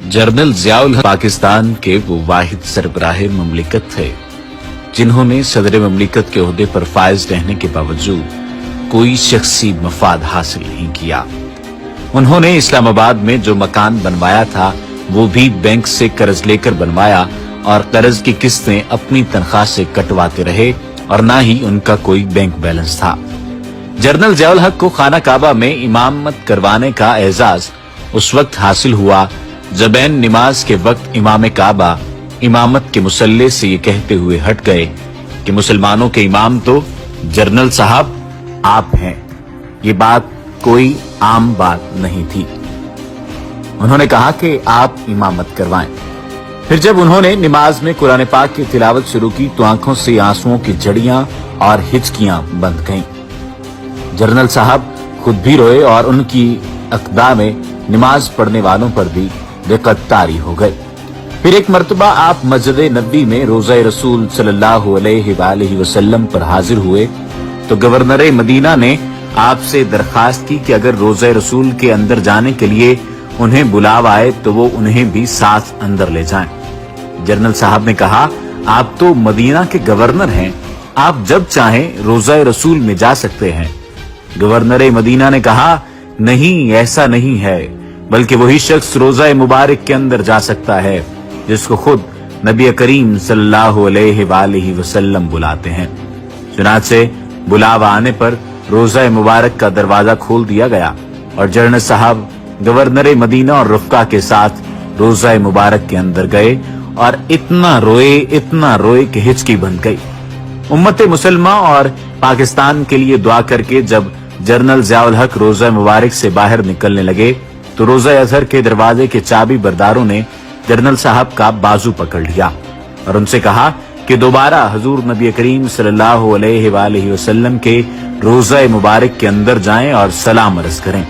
General Ziaul हक पाकिस्तान के वो वाहिद सरबराह ममलिकत थे जिन्होंने सदर ममलिकत के ओहदे पर फायज रहने के बावजूद कोई शख्सी मफाद हासिल नहीं किया। उन्होंने इस्लामाबाद में जो मकान बनवाया था वो भी बैंक से कर्ज लेकर बनवाया और कर्ज की किस्तें अपनी तनख्वाह से कटवाते रहे और ना ही उनका कोई बैंक बैलेंस था। जनरल ज़ियाउल हक को खाना काबा में इमामत करवाने का एजाज उस वक्त हासिल हुआ जब ऐन नमाज के वक्त इमाम काबा इमामत के मुसल्ले से ये कहते हुए हट गए कि मुसलमानों के इमाम तो जनरल साहब आप हैं। ये बात कोई आम बात नहीं थी। उन्होंने कहा कि आप इमामत करवाएं। फिर जब उन्होंने नमाज में कुरान पाक की तिलावत शुरू की तो आंखों से आंसुओं की जड़ियां और हिचकियां बंध गईं। जनरल साहब खुद भी रोए और उनकी अक़दा में नमाज पढ़ने वालों पर भी बेक़द्दारी हो गई। फिर एक मर्तबा आप मस्जिद नबी में रोज़ा रसूल सल्लल्लाहु अलैहि वसल्लम पर हाजिर हुए तो गवर्नर मदीना ने आपसे दरखास्त की कि अगर रोज़ा रसूल के अंदर जाने के लिए उन्हें बुलावा आए तो वो उन्हें भी साथ अंदर ले जाएं। जनरल साहब ने कहा, आप तो मदीना के गवर्नर हैं, आप जब चाहें रोज़ा रसूल में जा सकते हैं। गवर्नर मदीना ने कहा, नहीं, ऐसा नहीं है, बल्कि वही शख्स रोज़ा मुबारक के अंदर जा सकता है जिसको खुद नबी करीम सल्लल्लाहु अलैहि वसल्लम बुलाते हैं। चुनाचे बुलावा आने पर रोज़ा मुबारक का दरवाजा खोल दिया गया और जनरल साहब गवर्नर मदीना और रुफ़का के साथ रोज़ा मुबारक के अंदर गए और इतना रोए कि हिचकी बन गई। उम्मत मुसलमा और पाकिस्तान के लिए दुआ करके जब जनरल ज़ियाउल हक रोज़ा मुबारक से बाहर निकलने लगे तो रोज़ा अज़हर के दरवाजे के चाबी बरदारों ने जनरल साहब का बाजू पकड़ लिया और उनसे कहा कि दोबारा हुजूर नबी करीम सल्लल्लाहु अलैहि वसल्लम के रोज़ा मुबारक के अंदर जाएं और सलाम अर्ज़ करें।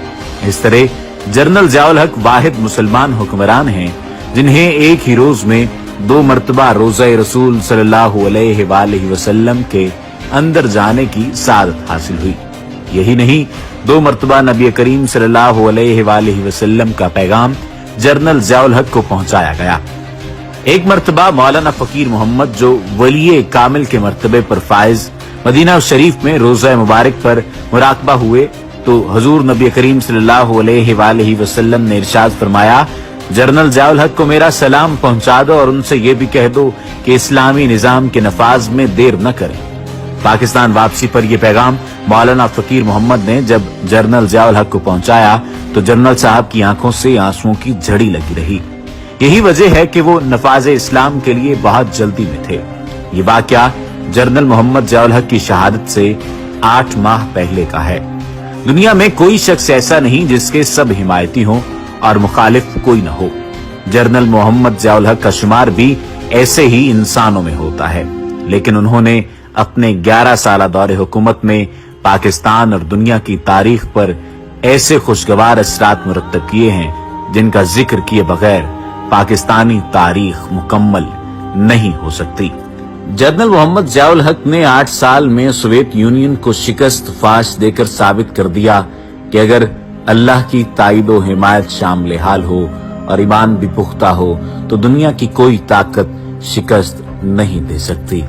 इस तरह जनरल ज़ियाउल हक वाहिद मुसलमान हुक्मरान हैं जिन्हें एक ही रोज में 2 मरतबा रोज़ा रसूल सल्लल्लाहु अलैहि वसल्लम के अंदर जाने की सादत हासिल हुई। यही नहीं, 2 मरतबा नबी करीम सल्लल्लाहु अलैहि वसल्लम का पैगाम जनरल ज़ियाउल हक को पहुंचाया गया। एक मरतबा मौलाना फकीर मोहम्मद जो वली कामिल के मर्तबे पर फायज मदीना शरीफ में रोज़ा मुबारक पर मुराकबा हुए तो हुजूर नबी करीम सल्लल्लाहु अलैहि वसल्लम ने इरशाद फरमाया, जनरल ज़ियाउल हक को मेरा सलाम पहुंचा दो और उनसे ये भी कह दो कि इस्लामी निजाम के नफाज में देर न करें। पाकिस्तान वापसी पर यह पैगाम मौलाना फकीर मोहम्मद ने जब जनरल ज़ियाउल हक को पहुंचाया तो जनरल साहब की आंखों से आंसुओं की झड़ी लगी रही। यही वजह है कि वो नफाज इस्लाम के लिए बहुत जल्दी में थे। ये वाकया जनरल मोहम्मद ज़ियाउल हक की शहादत से 8 माह पहले का है। दुनिया में कोई शख्स ऐसा नहीं जिसके सब हिमायती हों और मुखालिफ कोई न हो। जनरल मोहम्मद ज़ियाउल हक का शुमार भी ऐसे ही इंसानों में होता है, लेकिन उन्होंने अपने 11 साल दौरे हुकूमत में पाकिस्तान और दुनिया की तारीख पर ऐसे खुशगवार असरात मुरत्तब किए हैं जिनका जिक्र किए बगैर पाकिस्तानी तारीख मुकम्मल नहीं हो सकती। जनरल मोहम्मद ज़ियाउल हक ने 8 साल में सोवियत यूनियन को शिकस्त फाश देकर साबित कर दिया कि अगर अल्लाह की ताईदो हिमायत शामिल हाल हो और ईमान भी पुख्ता हो तो दुनिया की कोई ताकत शिकस्त नहीं दे सकती।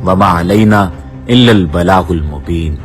वमा अलैना इल्लल बलागुल मुबीन।